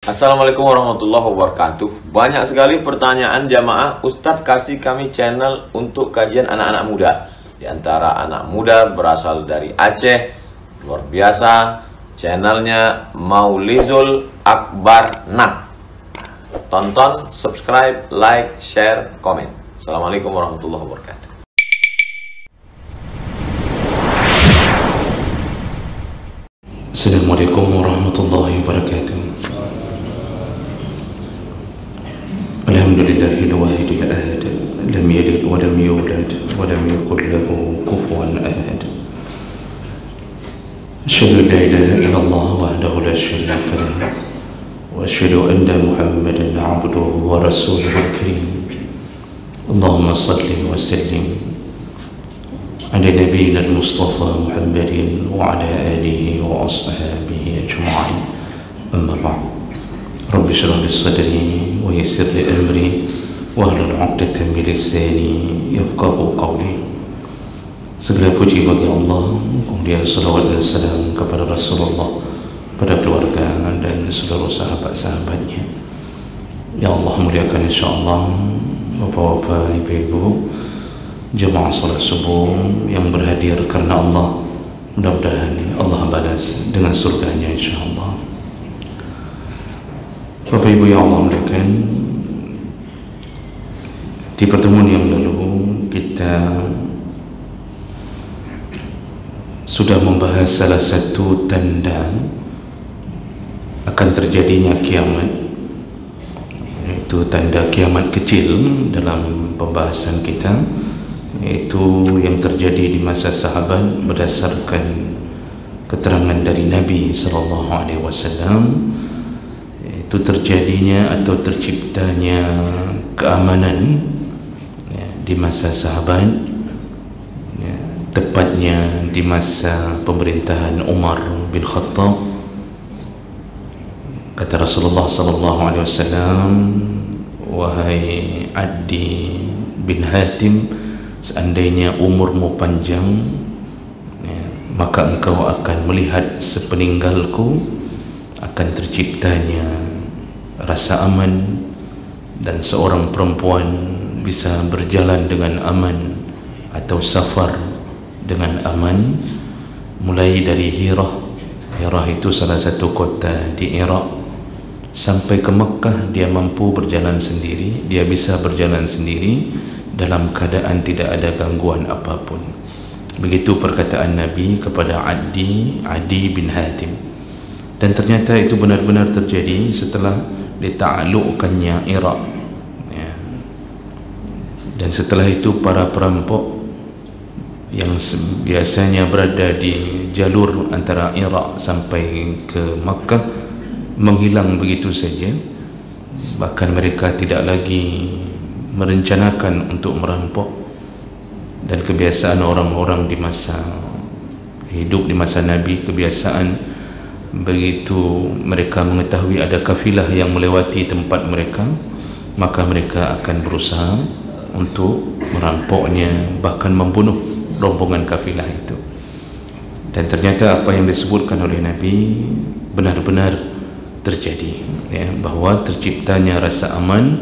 Assalamualaikum warahmatullahi wabarakatuh. Banyak sekali pertanyaan jamaah, Ustadz kasih kami channel untuk kajian anak-anak muda. Di antara anak muda berasal dari Aceh, luar biasa. Channelnya Maulizul Akbar Nak. Tonton, subscribe, like, share, komen. Assalamualaikum warahmatullahi wabarakatuh. Assalamualaikum warahmatullahi wabarakatuh. Alhamdulillahil wahidil ahad, lam yalid wa lam yulad wa lam yakul lahu kufuwan ahad. Asyhadu an la ilaha illallah wahdahu la syarika lah wa asyhadu anna Muhammadan abduhu wa rasuluhul karim. Allahumma salli wa sallim ala nabiyyina al-Mustafa Muhammadin wa ala alihi wa ashabihi ajma'in. Amma ba'd. Rabbi shrah li sadri wa yassir li amri wahlul 'uqdatam min lisani yafqahu qawli. Segala puji bagi Allah, kemudian salawat dan salam kepada Rasulullah, pada keluarga dan seluruh sahabat-sahabatnya. Ya Allah muliakan insyaAllah bapak-bapak, ibu-ibu, jemaah salat subuh yang berhadir karena Allah. Mudah-mudahan Allah balas dengan surganya insyaAllah. Bapak Ibu yang Allah muliakan, di pertemuan yang lalu kita sudah membahas salah satu tanda akan terjadinya kiamat, yaitu tanda kiamat kecil dalam pembahasan kita, yaitu yang terjadi di masa sahabat berdasarkan keterangan dari Nabi SAW. Itu terjadinya atau terciptanya keamanan di masa sahabat, tepatnya di masa pemerintahan Umar bin Khattab. Kata Rasulullah SAW, wahai Adi bin Hatim, seandainya umurmu panjang, maka engkau akan melihat sepeninggalku akan terciptanya rasa aman, dan seorang perempuan bisa berjalan dengan aman atau safar dengan aman, mulai dari Hirah. Hirah itu salah satu kota di Iraq, sampai ke Mekah dia mampu berjalan sendiri. Dia bisa berjalan sendiri dalam keadaan tidak ada gangguan apapun. Begitu perkataan Nabi kepada Adi bin Hatim. Dan ternyata itu benar-benar terjadi setelah ditaklukkannya Iraq, dan setelah itu para perampok yang biasanya berada di jalur antara Iraq sampai ke Makkah menghilang begitu saja. Bahkan mereka tidak lagi merencanakan untuk merampok. Dan kebiasaan orang-orang di masa hidup di masa Nabi, kebiasaan begitu mereka mengetahui ada kafilah yang melewati tempat mereka, maka mereka akan berusaha untuk merampoknya, bahkan membunuh rombongan kafilah itu. Dan ternyata apa yang disebutkan oleh Nabi benar-benar terjadi, bahawa terciptanya rasa aman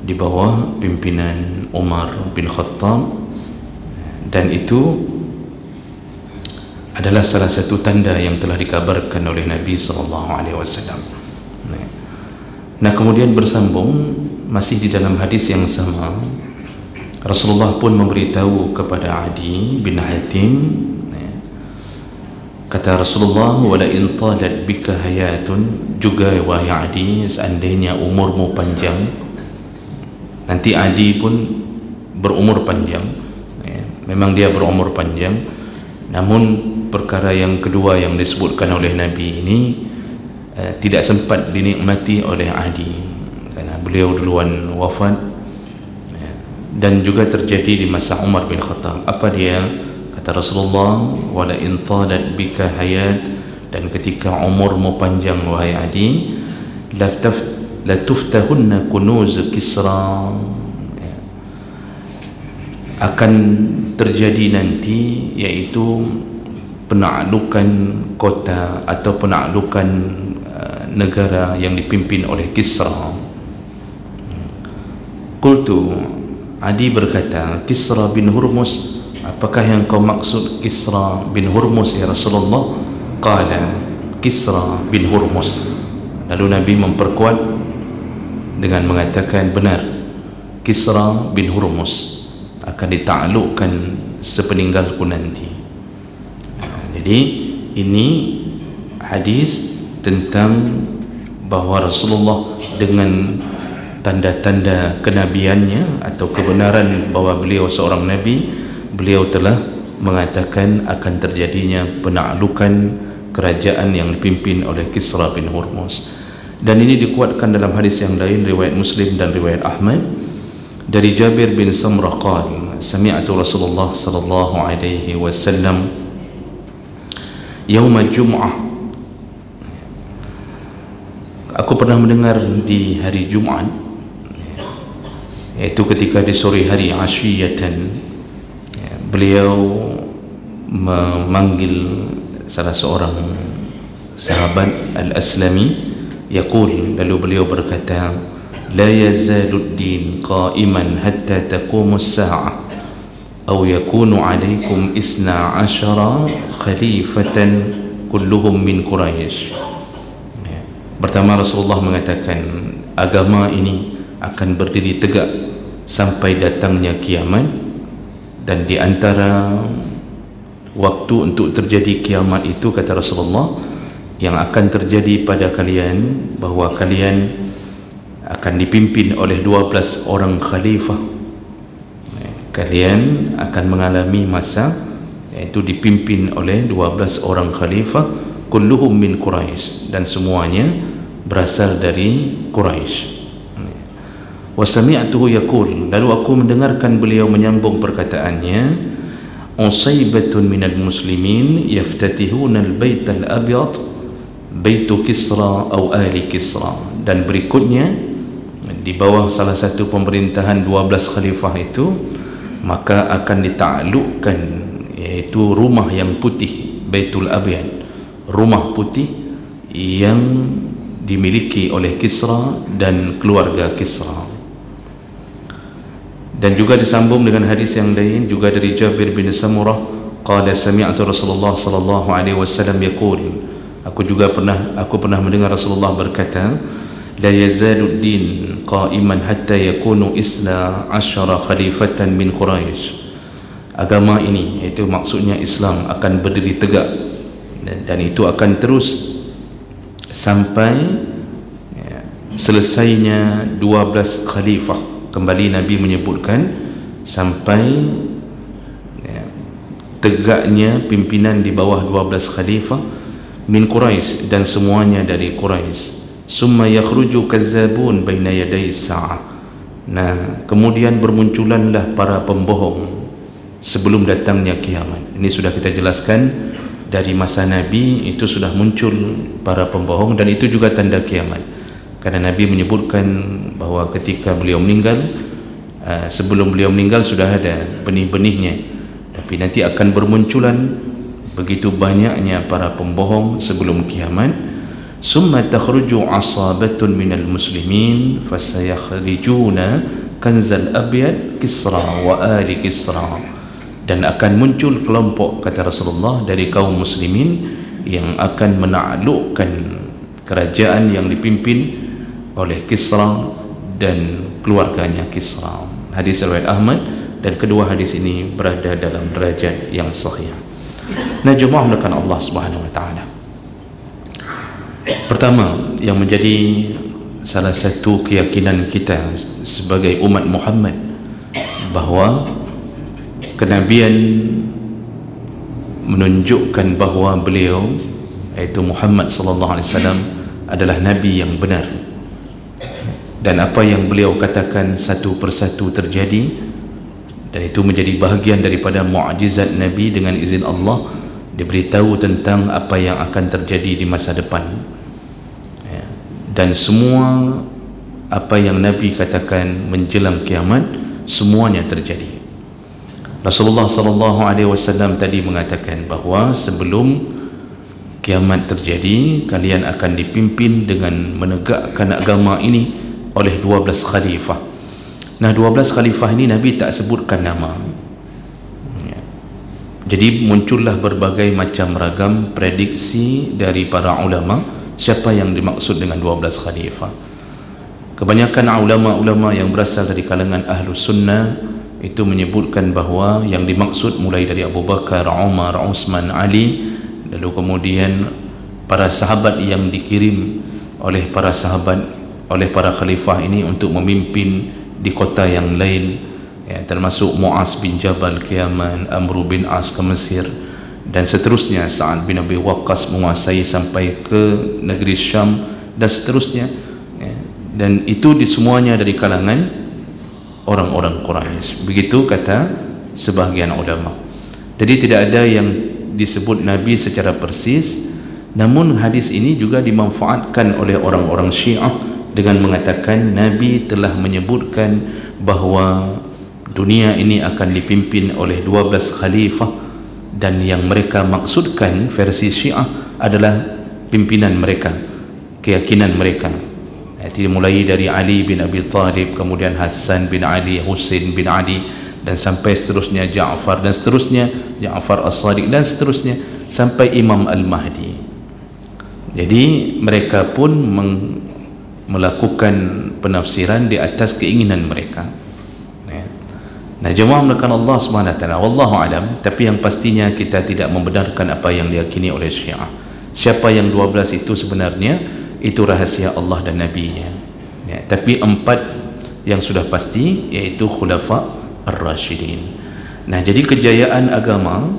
di bawah pimpinan Umar bin Khattab. Dan itu adalah salah satu tanda yang telah dikabarkan oleh Nabi SAW. Nah, kemudian bersambung masih di dalam hadis yang sama, Rasulullah pun memberitahu kepada Adi bin Hatim. Kata Rasulullah, wala in talat bika hayatun, juga wahai Adi, seandainya umurmu panjang, nanti Adi pun berumur panjang. Memang dia berumur panjang, namun perkara yang kedua yang disebutkan oleh Nabi ini tidak sempat dinikmati oleh Adi karena beliau duluan wafat, dan juga terjadi di masa Umar bin Khattab. Apa dia? Kata Rasulullah, wala in talat bika hayat, dan ketika umurmu panjang wahai Adi, la tuftahunna kunuz Kisra, akan terjadi nanti, yaitu penaklukan kota atau penaklukan negara yang dipimpin oleh Kisra. Qultu, Adi berkata, Kisra bin Hurmus, apakah yang kau maksud Kisra bin Hurmus ya Rasulullah? Qala Kisra bin Hurmus. Lalu Nabi memperkuat dengan mengatakan, benar, Kisra bin Hurmus akan ditaklukkan sepeninggalku nanti. Jadi ini hadis tentang bahawa Rasulullah dengan tanda-tanda kenabiannya atau kebenaran bahawa beliau seorang nabi, beliau telah mengatakan akan terjadinya penaklukan kerajaan yang dipimpin oleh Kisra bin Hurmus. Dan ini dikuatkan dalam hadis yang lain riwayat Muslim dan riwayat Ahmad dari Jabir bin Samrah qala sami'tu Rasulullah sallallahu alaihi wasallam yaum Jum'ah, aku pernah mendengar di hari Jumaat, yaitu ketika di sore hari asyiyatan, beliau memanggil salah seorang sahabat Al-Aslami yaqul, lalu beliau berkata, la yazalu ad-din qa'iman hatta taqumu as-sa'ah aw yakunu 'alaykum 12 khalifatan kulluhum min Quraisy. Pertama Rasulullah mengatakan agama ini akan berdiri tegak sampai datangnya kiamat, dan di antara waktu untuk terjadi kiamat itu, kata Rasulullah, yang akan terjadi pada kalian bahawa kalian akan dipimpin oleh 12 orang khalifah. Kalian akan mengalami masa yaitu dipimpin oleh 12 orang khalifah, kulluhum min Quraisy, dan semuanya berasal dari Quraisy. Wa sami'tuhu yaqul, lalu aku mendengarkan beliau menyambung perkataannya, usaybatun minal muslimin yaftatihuna al-bait al-abyad baitu Kisra atau ahli Kisra. Dan berikutnya di bawah salah satu pemerintahan 12 khalifah itu, maka akan ditaklukkan yaitu rumah yang putih, Baitul Abyad, rumah putih yang dimiliki oleh Kisra dan keluarga Kisra. Dan juga disambung dengan hadis yang lain juga dari Jabir bin Samurah qala sami'tu Rasulullah sallallahu alaihi wasallam yaqul, aku pernah mendengar Rasulullah berkata, la yazalu ad-din qa'iman hatta yakunu 12 khalifatan min Quraisy. Agama ini, iaitu maksudnya Islam, akan berdiri tegak dan itu akan terus sampai selesainya 12 khalifah. Kembali Nabi menyebutkan sampai tegaknya pimpinan di bawah 12 khalifah min Quraisy, dan semuanya dari Quraisy. Summa yakhruju kazzabun baina yaday sa'ah. Nah, kemudian bermunculanlah para pembohong sebelum datangnya kiamat. Ini sudah kita jelaskan dari masa Nabi itu sudah muncul para pembohong, dan itu juga tanda kiamat. Karena Nabi menyebutkan bahawa ketika beliau meninggal, sebelum beliau meninggal sudah ada benih-benihnya, tapi nanti akan bermunculan begitu banyaknya para pembohong sebelum kiamat. Summa takhruju asabatun minal muslimin fasayakhrijuna kanzal abyad Kisra wa ali Kisra. Dan akan muncul kelompok, kata Rasulullah, dari kaum muslimin yang akan menaklukkan kerajaan yang dipimpin oleh Kisra dan keluarganya Kisra. Hadis riwayat Ahmad, dan kedua hadis ini berada dalam derajat yang sahih. Nah, jemaah mulakan Allah Subhanahu wa taala. Pertama, yang menjadi salah satu keyakinan kita sebagai umat Muhammad, bahawa kenabian menunjukkan bahawa beliau, iaitu Muhammad sallallahu alaihi wasallam, adalah nabi yang benar, dan apa yang beliau katakan satu persatu terjadi, dan itu menjadi bahagian daripada mukjizat Nabi. Dengan izin Allah diberitahu tentang apa yang akan terjadi di masa depan, dan semua apa yang Nabi katakan menjelang kiamat semuanya terjadi. Rasulullah sallallahu alaihi wasallam tadi mengatakan bahawa sebelum kiamat terjadi, kalian akan dipimpin dengan menegakkan agama ini oleh 12 khalifah. Nah, 12 khalifah ini Nabi tak sebutkan nama. Jadi muncullah berbagai macam ragam prediksi dari para ulama siapa yang dimaksud dengan 12 khalifah. Kebanyakan ulama-ulama yang berasal dari kalangan Ahlus Sunnah itu menyebutkan bahawa yang dimaksud mulai dari Abu Bakar, Umar, Utsman, Ali, lalu kemudian para sahabat yang dikirim oleh para sahabat, oleh para khalifah ini untuk memimpin di kota yang lain, ya, termasuk Mu'az bin Jabal ke Yaman, Amr bin As ke Mesir, dan seterusnya. Sa'ad bin Abi Waqqas menguasai sampai ke negeri Syam, dan seterusnya, ya. Dan itu semuanya dari kalangan orang-orang Quraisy. Begitu kata sebahagian ulama. Jadi tidak ada yang disebut Nabi secara persis, namun hadis ini juga dimanfaatkan oleh orang-orang Syiah dengan mengatakan Nabi telah menyebutkan bahawa dunia ini akan dipimpin oleh 12 khalifah, dan yang mereka maksudkan versi Syiah adalah pimpinan mereka, keyakinan mereka. Jadi mulai dari Ali bin Abi Thalib, kemudian Hasan bin Ali, Husain bin Ali, dan sampai seterusnya Ja'far, dan seterusnya Ja'far As-Sadiq, dan seterusnya sampai Imam Al-Mahdi. Jadi mereka pun melakukan penafsiran di atas keinginan mereka. Nah, jemaah melakukan Allah SWT, wallahu alam. Tapi yang pastinya kita tidak membenarkan apa yang diyakini oleh Syiah. Siapa yang 12 itu sebenarnya itu rahasia Allah dan Nabi-Nya, ya. Tapi 4 yang sudah pasti, yaitu Khulafa Ar-Rashidin. Nah, jadi kejayaan agama,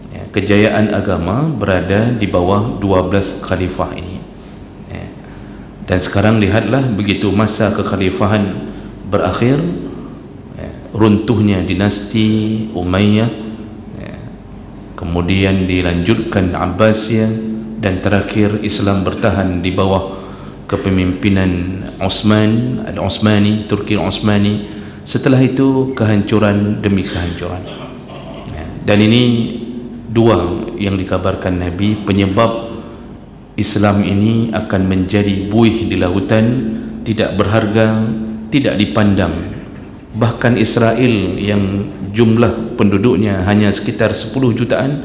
ya, kejayaan agama berada di bawah 12 khalifah ini, ya. Dan sekarang lihatlah, begitu masa kekhalifahan berakhir, ya, runtuhnya dinasti Umayyah, ya, kemudian dilanjutkan Abbasiyah, dan terakhir Islam bertahan di bawah kepemimpinan Utsman, Al-Utsmani, Turki Utsmani. Setelah itu kehancuran demi kehancuran, ya. Dan ini dua yang dikabarkan Nabi, penyebab Islam ini akan menjadi buih di lautan, tidak berharga, tidak dipandang. Bahkan Israel yang jumlah penduduknya hanya sekitar 10 jutaan,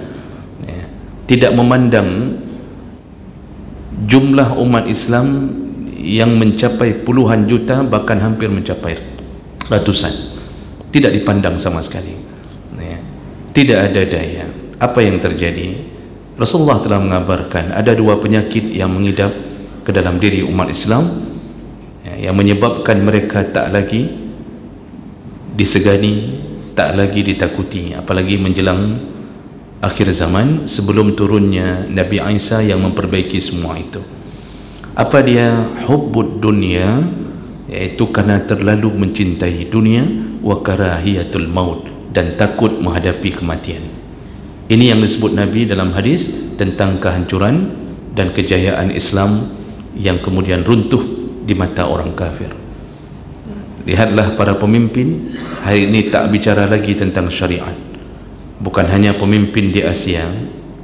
ya, tidak memandang jumlah umat Islam yang mencapai puluhan juta, bahkan hampir mencapai ratusan. Tidak dipandang sama sekali, ya. Tidak ada daya. Apa yang terjadi? Rasulullah telah mengabarkan ada 2 penyakit yang mengidap ke dalam diri umat Islam, ya, yang menyebabkan mereka tak lagi disegani, tak lagi ditakuti, apalagi menjelang akhir zaman sebelum turunnya Nabi Isa yang memperbaiki semua itu. Apa dia? Hubbud dunia, yaitu karena terlalu mencintai dunia, wa karahiyatul maut, dan takut menghadapi kematian. Ini yang disebut Nabi dalam hadis tentang kehancuran dan kejayaan Islam yang kemudian runtuh di mata orang kafir. Lihatlah para pemimpin hari ini tak bicara lagi tentang syariat. Bukan hanya pemimpin di Asia,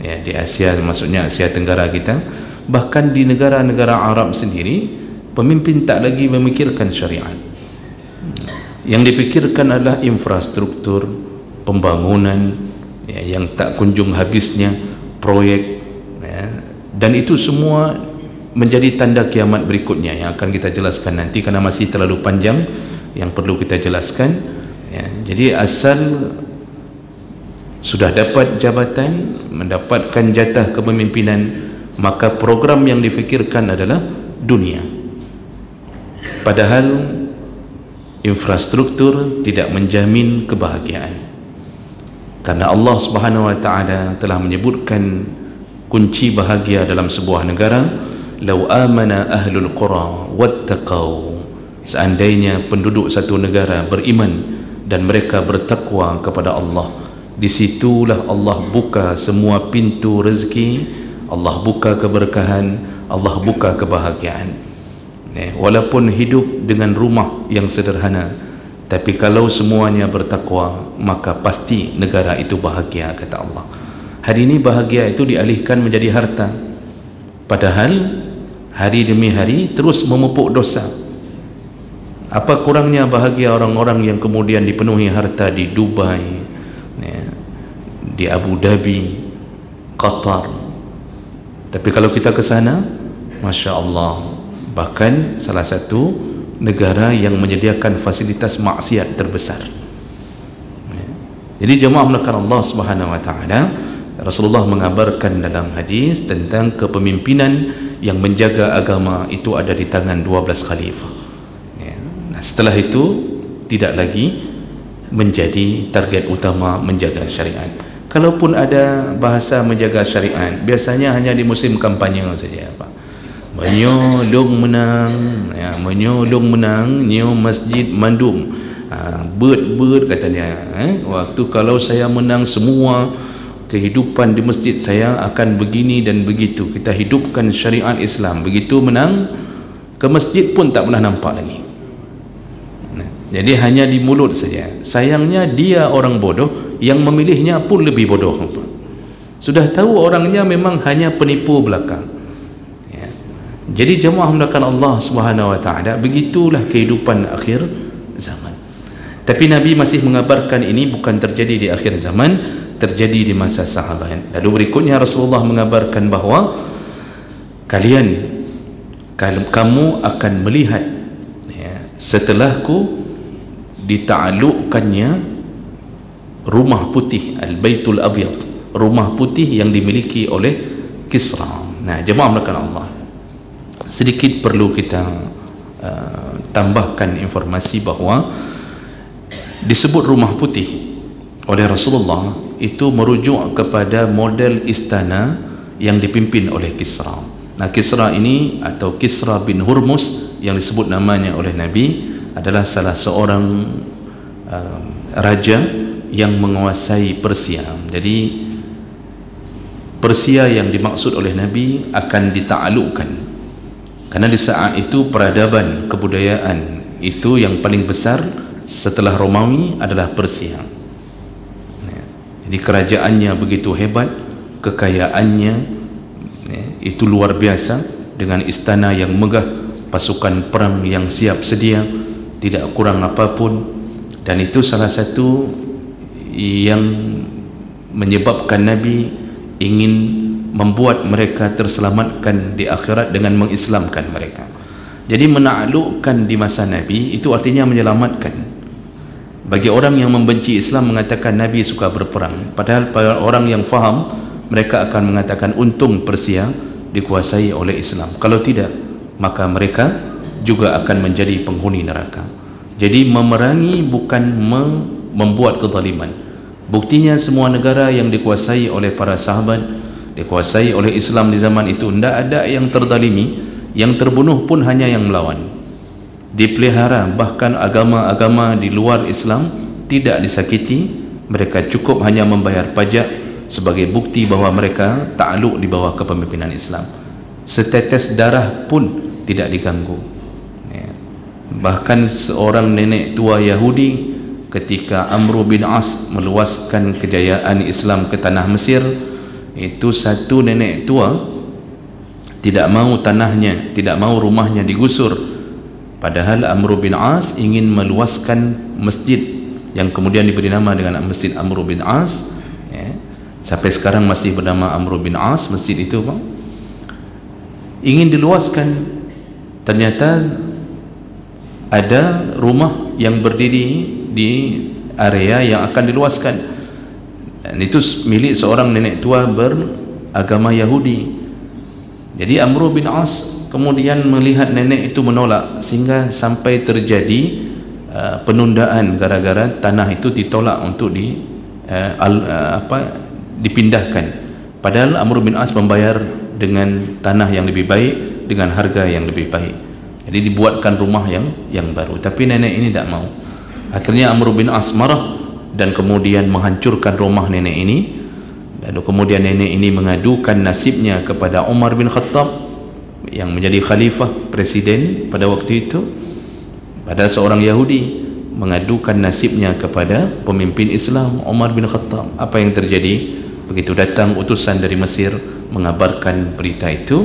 ya, di Asia maksudnya Asia Tenggara kita, bahkan di negara-negara Arab sendiri, pemimpin tak lagi memikirkan syariat. Yang dipikirkan adalah infrastruktur, pembangunan, ya, yang tak kunjung habisnya, proyek, ya, dan itu semua menjadi tanda kiamat berikutnya yang akan kita jelaskan nanti, karena masih terlalu panjang yang perlu kita jelaskan, ya. Jadi asal sudah dapat jabatan, mendapatkan jatah kepemimpinan, maka program yang difikirkan adalah dunia. Padahal infrastruktur tidak menjamin kebahagiaan, karena Allah Subhanahu wa taala telah menyebutkan kunci bahagia dalam sebuah negara. Lau amana ahlul qura wattaqau, seandainya penduduk satu negara beriman dan mereka bertakwa kepada Allah, disitulah Allah buka semua pintu rezeki, Allah buka keberkahan, Allah buka kebahagiaan. Walaupun hidup dengan rumah yang sederhana, tapi kalau semuanya bertakwa, maka pasti negara itu bahagia, kata Allah. Hari ini bahagia itu dialihkan menjadi harta, padahal hari demi hari terus memupuk dosa. Apa kurangnya bahagia orang-orang yang kemudian dipenuhi harta di Dubai, ya, di Abu Dhabi, Qatar. Tapi kalau kita ke sana, Masya Allah, bahkan salah satu negara yang menyediakan fasilitas maksiat terbesar. Jadi jemaah melakukan Allah Subhanahu wa taala, Rasulullah mengabarkan dalam hadis tentang kepemimpinan yang menjaga agama itu ada di tangan 12 khalifah. Nah, setelah itu tidak lagi menjadi target utama menjaga syariat. Kalaupun ada bahasa menjaga syariat, biasanya hanya di musim kampanye saja, Pak. Menyolong menang, ya, menyolong menang, nyo masjid mandum. Bird katanya, waktu kalau saya menang semua kehidupan di masjid saya akan begini dan begitu, kita hidupkan syariat Islam. Begitu menang, ke masjid pun tak pernah nampak lagi. Jadi hanya di mulut saja. Sayangnya dia orang bodoh, yang memilihnya pun lebih bodoh. Sudah tahu orangnya memang hanya penipu belaka. Ya. Jadi jemaah melakukan Allah Subhanahu wa taala, begitulah kehidupan akhir zaman. Tapi Nabi masih mengabarkan ini bukan terjadi di akhir zaman, terjadi di masa sahabat. Lalu berikutnya Rasulullah mengabarkan bahawa kamu akan melihat, ya, setelahku dita'alluqkannya rumah putih, Al-Baitul Abyad, rumah putih yang dimiliki oleh Kisra. Nah, jemaah melakukan Allah, sedikit perlu kita tambahkan informasi bahawa disebut rumah putih oleh Rasulullah itu merujuk kepada model istana yang dipimpin oleh Kisra. Nah, Kisra ini atau Kisra bin Hurmus yang disebut namanya oleh Nabi adalah salah seorang raja yang menguasai Persia. Jadi Persia yang dimaksud oleh Nabi akan dita'alluqkan, karena di saat itu peradaban kebudayaan itu yang paling besar setelah Romawi adalah Persia. Jadi kerajaannya begitu hebat, kekayaannya itu luar biasa, dengan istana yang megah, pasukan perang yang siap sedia, tidak kurang apapun. Dan itu salah satu yang menyebabkan Nabi ingin membuat mereka terselamatkan di akhirat dengan mengislamkan mereka. Jadi menaklukkan di masa Nabi itu artinya menyelamatkan. Bagi orang yang membenci Islam mengatakan Nabi suka berperang, padahal para orang yang faham mereka akan mengatakan untung Persia dikuasai oleh Islam. Kalau tidak, maka mereka juga akan menjadi penghuni neraka. Jadi memerangi bukan membuat kezaliman. Buktinya semua negara yang dikuasai oleh para sahabat, dikuasai oleh Islam di zaman itu, tidak ada yang terzalimi, yang terbunuh pun hanya yang melawan. Dipelihara, bahkan agama-agama di luar Islam tidak disakiti, mereka cukup hanya membayar pajak sebagai bukti bahawa mereka ta'aluk di bawah kepemimpinan Islam. Setetes darah pun tidak diganggu. Bahkan seorang nenek tua Yahudi ketika Amr bin As meluaskan kejayaan Islam ke tanah Mesir, itu satu nenek tua tidak mau tanahnya, tidak mau rumahnya digusur, padahal Amr bin As ingin meluaskan masjid yang kemudian diberi nama dengan Masjid Amr bin As, ya. Sampai sekarang masih bernama Amr bin As masjid itu, Pak. Ingin diluaskan, ternyata ada rumah yang berdiri di area yang akan diluaskan, dan itu milik seorang nenek tua beragama Yahudi. Jadi Amr bin As kemudian melihat nenek itu menolak, sehingga sampai terjadi penundaan gara-gara tanah itu ditolak untuk dipindahkan. Padahal Amr bin As membayar dengan tanah yang lebih baik, dengan harga yang lebih baik. Jadi dibuatkan rumah yang baru, tapi nenek ini tidak mau. Akhirnya Amr bin As marah dan kemudian menghancurkan rumah nenek ini. Lalu kemudian nenek ini mengadukan nasibnya kepada Umar bin Khattab yang menjadi khalifah, presiden pada waktu itu. Pada seorang Yahudi mengadukan nasibnya kepada pemimpin Islam Umar bin Khattab. Apa yang terjadi? Begitu datang utusan dari Mesir mengabarkan berita itu,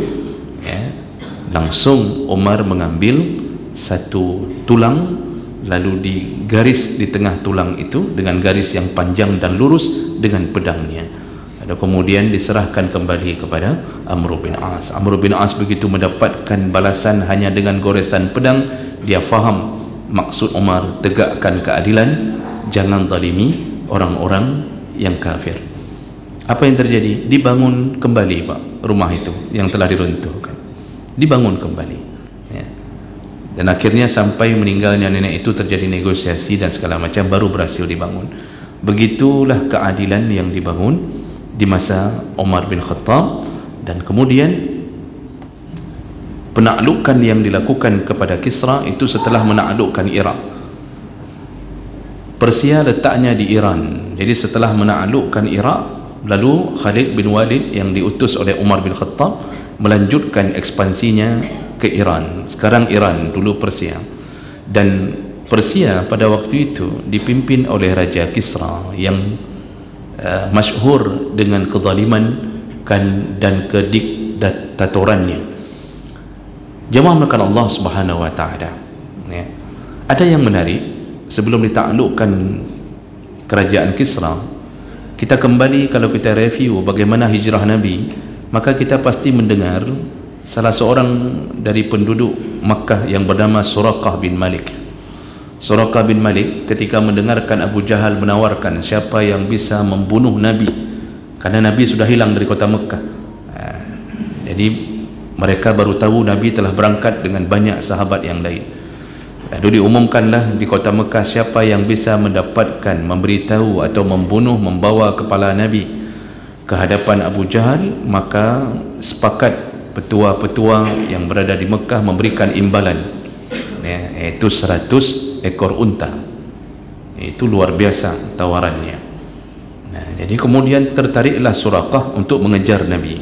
Langsung Umar mengambil satu tulang, lalu digaris di tengah tulang itu dengan garis yang panjang dan lurus dengan pedangnya. Lalu kemudian diserahkan kembali kepada Amr bin As. Amr bin As begitu mendapatkan balasan hanya dengan goresan pedang, dia faham maksud Umar, tegakkan keadilan, jangan zalimi orang-orang yang kafir. Apa yang terjadi? Dibangun kembali Pak, rumah itu yang telah diruntuhkan, dibangun kembali ya. Dan akhirnya sampai meninggalnya nenek itu terjadi negosiasi dan segala macam, baru berhasil dibangun. Begitulah keadilan yang dibangun di masa Umar bin Khattab. Dan kemudian penaklukan yang dilakukan kepada Kisra itu setelah menaklukkan Irak. Persia letaknya di Iran, jadi setelah menaklukkan Irak, lalu Khalid bin Walid yang diutus oleh Umar bin Khattab melanjutkan ekspansinya ke Iran. Sekarang Iran, dulu Persia. Dan Persia pada waktu itu dipimpin oleh Raja Kisra yang masyhur dengan kezaliman dan kediktatorannya. Jemaah melakukan Allah Subhanahu wa taala ya. Ada yang menarik, sebelum ditaklukkan kerajaan Kisra, kita kembali, kalau kita review bagaimana hijrah Nabi, maka kita pasti mendengar salah seorang dari penduduk Makkah yang bernama Suraqah bin Malik. Suraqah bin Malik ketika mendengarkan Abu Jahal menawarkan siapa yang bisa membunuh Nabi, karena Nabi sudah hilang dari kota Mekah. Jadi mereka baru tahu Nabi telah berangkat dengan banyak sahabat yang lain. Lalu diumumkanlah di kota Mekah siapa yang bisa mendapatkan, memberitahu atau membunuh, membawa kepala Nabi ke hadapan Abu Jahal. Maka sepakat petua-petua yang berada di Mekah memberikan imbalan ya, yaitu 100 ekor unta. Itu luar biasa tawarannya. Nah, jadi kemudian tertariklah Suraqah untuk mengejar Nabi,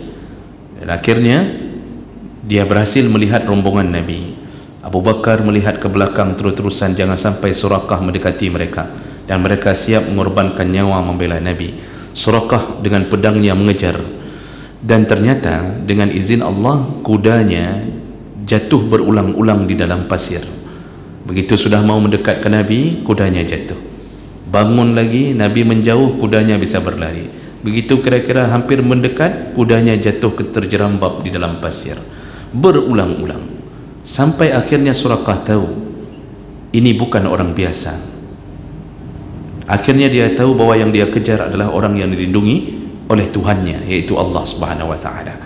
dan akhirnya dia berhasil melihat rombongan Nabi. Abu Bakar melihat ke belakang terus-terusan jangan sampai Suraqah mendekati mereka, dan mereka siap mengorbankan nyawa membela Nabi. Suraqah dengan pedangnya mengejar, dan ternyata dengan izin Allah kudanya jatuh berulang-ulang di dalam pasir. Begitu sudah mau mendekat ke Nabi, kudanya jatuh. Bangun lagi, Nabi menjauh, kudanya bisa berlari. Begitu kira-kira hampir mendekat, kudanya jatuh terjerambab di dalam pasir. Berulang-ulang sampai akhirnya Suraqah tahu ini bukan orang biasa. Akhirnya dia tahu bahwa yang dia kejar adalah orang yang dilindungi oleh Tuhannya, yaitu Allah Subhanahu wa taala.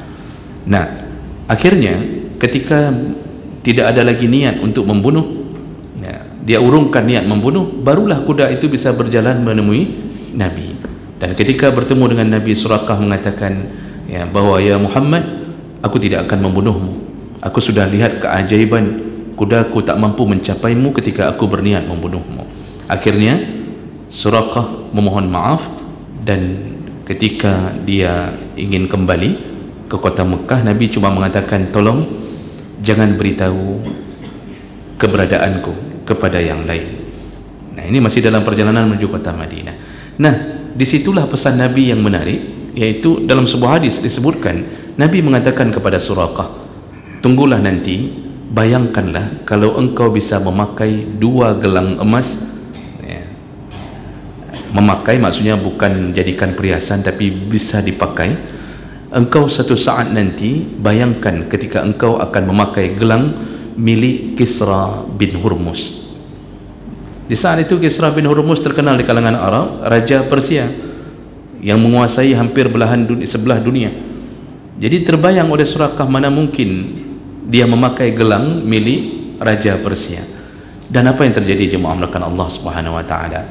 Nah, akhirnya ketika tidak ada lagi niat untuk membunuh, dia urungkan niat membunuh, barulah kuda itu bisa berjalan menemui Nabi. Dan ketika bertemu dengan Nabi, Suraqah mengatakan ya, bahwa ya Muhammad, aku tidak akan membunuhmu. Aku sudah lihat keajaiban kudaku tak mampu mencapaimu ketika aku berniat membunuhmu. Akhirnya Suraqah memohon maaf, dan ketika dia ingin kembali ke kota Mekah, Nabi cuma mengatakan, tolong jangan beritahu keberadaanku kepada yang lain. Nah, ini masih dalam perjalanan menuju kota Madinah. Nah, disitulah pesan Nabi yang menarik, yaitu dalam sebuah hadis disebutkan Nabi mengatakan kepada Suraqah, tunggulah nanti, bayangkanlah kalau engkau bisa memakai 2 gelang emas ya. Memakai maksudnya bukan jadikan perhiasan, tapi bisa dipakai. Engkau satu saat nanti, bayangkan ketika engkau akan memakai gelang milik Kisra bin Hurmuz. Di saat itu Kisra bin Hurmuz terkenal di kalangan Arab, raja Persia yang menguasai hampir sebelah dunia. Jadi terbayang oleh Suraqah, mana mungkin dia memakai gelang milik raja Persia. Dan apa yang terjadi jemaah melakukan Allah Subhanahu wa taala?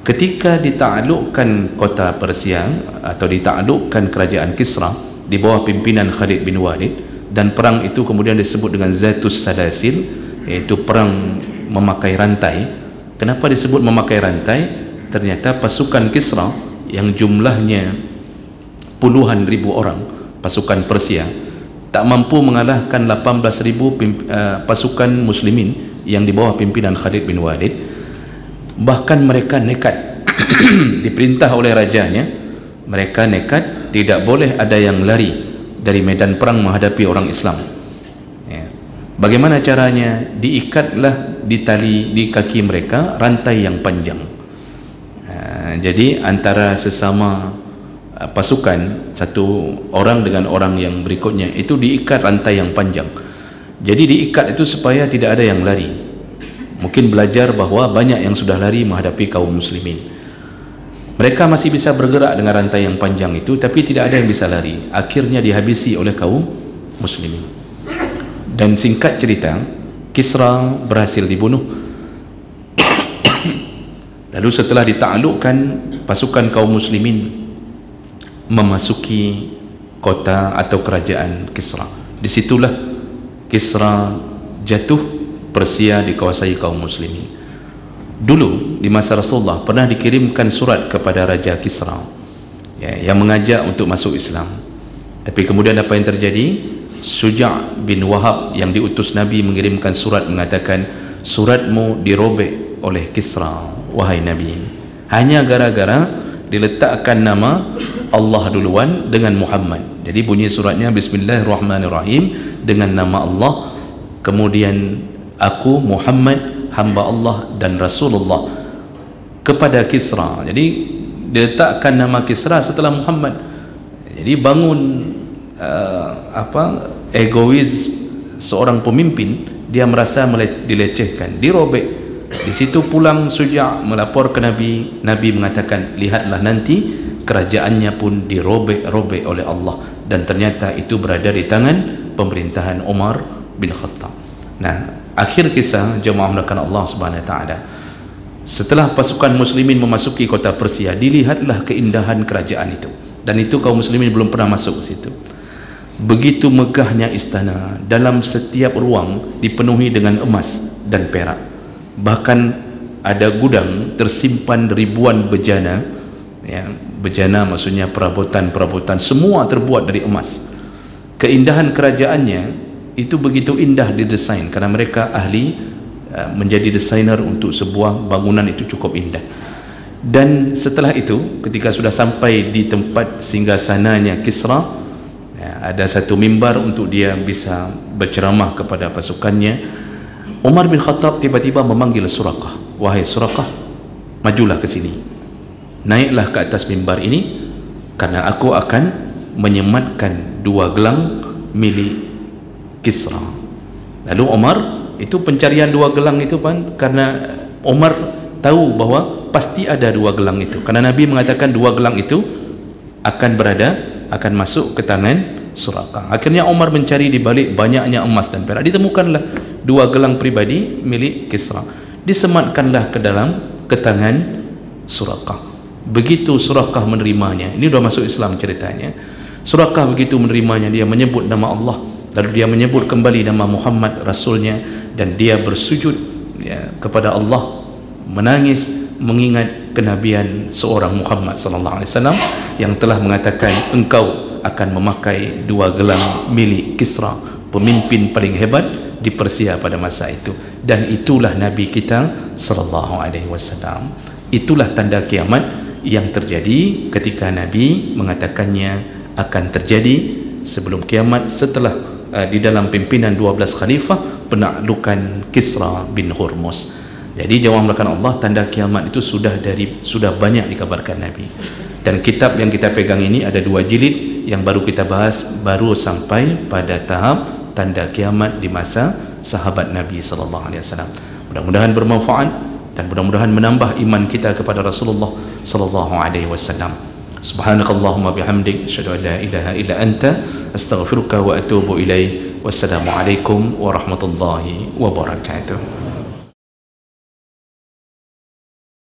Ketika ditaklukkan kota Persia atau ditaklukkan kerajaan Kisra di bawah pimpinan Khalid bin Walid, dan perang itu kemudian disebut dengan Zatus Salasil, yaitu perang memakai rantai. Kenapa disebut memakai rantai? Ternyata pasukan Kisra yang jumlahnya puluhan ribu orang, pasukan Persia, tak mampu mengalahkan 18.000 pasukan muslimin yang di bawah pimpinan Khalid bin Walid. Bahkan mereka nekat diperintah oleh rajanya, mereka nekat, tidak boleh ada yang lari dari medan perang menghadapi orang Islam ya. Bagaimana caranya? Diikatlah di tali di kaki mereka rantai yang panjang. Jadi antara sesama pasukan, satu orang dengan orang yang berikutnya itu diikat rantai yang panjang. Jadi diikat itu supaya tidak ada yang lari. Mungkin belajar bahawa banyak yang sudah lari menghadapi kaum muslimin. Mereka masih bisa bergerak dengan rantai yang panjang itu, tapi tidak ada yang bisa lari. Akhirnya dihabisi oleh kaum muslimin. Dan singkat cerita, Kisra berhasil dibunuh. Lalu setelah ditaklukkan, pasukan kaum muslimin memasuki kota atau kerajaan Kisra. Disitulah Kisra jatuh, Persia dikuasai kaum muslimin. Dulu di masa Rasulullah pernah dikirimkan surat kepada Raja Kisra, yang mengajak untuk masuk Islam. Tapi kemudian apa yang terjadi? Suja' bin Wahab yang diutus Nabi mengirimkan surat mengatakan, suratmu dirobek oleh Kisra, wahai Nabi, hanya gara-gara diletakkan nama Allah duluan dengan Muhammad. Jadi bunyi suratnya Bismillahirrahmanirrahim, dengan nama Allah, kemudian aku Muhammad hamba Allah dan Rasulullah, kepada Kisra. Jadi diletakkan nama Kisra setelah Muhammad. Jadi bangun egois seorang pemimpin, dia merasa dilecehkan, dirobek. Di situ pulang Suja' melapor ke Nabi. Nabi mengatakan, lihatlah nanti kerajaannya pun dirobek-robek oleh Allah, dan ternyata itu berada di tangan pemerintahan Umar bin Khattab. Nah, akhir kisah jemaah melakukan Allah Subhanahu wa taala, setelah pasukan muslimin memasuki kota Persia, dilihatlah keindahan kerajaan itu, dan itu kaum muslimin belum pernah masuk ke situ. Begitu megahnya istana, dalam setiap ruang dipenuhi dengan emas dan perak. Bahkan ada gudang tersimpan ribuan bejana, bejana maksudnya perabotan-perabotan, semua terbuat dari emas. Keindahan kerajaannya itu begitu indah didesain, karena mereka ahli menjadi desainer untuk sebuah bangunan itu cukup indah. Dan setelah itu, ketika sudah sampai di tempat singgasananya Kisra, ada satu mimbar untuk dia bisa berceramah kepada pasukannya. Umar bin Khattab tiba-tiba memanggil Suraqah, wahai Suraqah, majulah ke sini, naiklah ke atas mimbar ini, karena aku akan menyematkan 2 gelang milik Kisra. Lalu Umar, itu pencarian 2 gelang itu karena Umar tahu bahwa pasti ada 2 gelang itu, karena Nabi mengatakan 2 gelang itu akan masuk ke tangan Suraqah. Akhirnya Umar mencari di balik banyaknya emas dan perak, ditemukanlah 2 gelang pribadi milik Kisra, disematkanlah ke tangan Suraqah. Begitu Suraqah menerimanya, ini sudah masuk Islam ceritanya. Suraqah begitu menerimanya, dia menyebut nama Allah, lalu dia menyebut kembali nama Muhammad Rasulnya, dan dia bersujud kepada Allah, menangis mengingat kenabian seorang Muhammad sallallahu alaihi wasallam yang telah mengatakan, engkau akan memakai 2 gelang milik Kisra, pemimpin paling hebat di Persia pada masa itu. Dan itulah Nabi kita sallallahu alaihi wasallam. Itulah tanda kiamat yang terjadi ketika Nabi mengatakannya akan terjadi sebelum kiamat, setelah di dalam pimpinan 12 khalifah penaklukan Kisra bin Hurmuz. Jadi jemaah melakukan Allah, tanda kiamat itu sudah banyak dikabarkan Nabi. Dan kitab yang kita pegang ini ada 2 jilid yang baru kita bahas, baru sampai pada tahap tanda kiamat di masa sahabat Nabi sallallahu alaihi wasallam. Mudah-mudahan bermanfaat dan mudah-mudahan menambah iman kita kepada Rasulullah sallallahu alaihi wasallam. Subhanakallahumma bihamdik, asyhadu an la ilaha illa anta, astaghfiruka wa atubu ilaik. Wassalamu alaikum warahmatullahi wabarakatuh.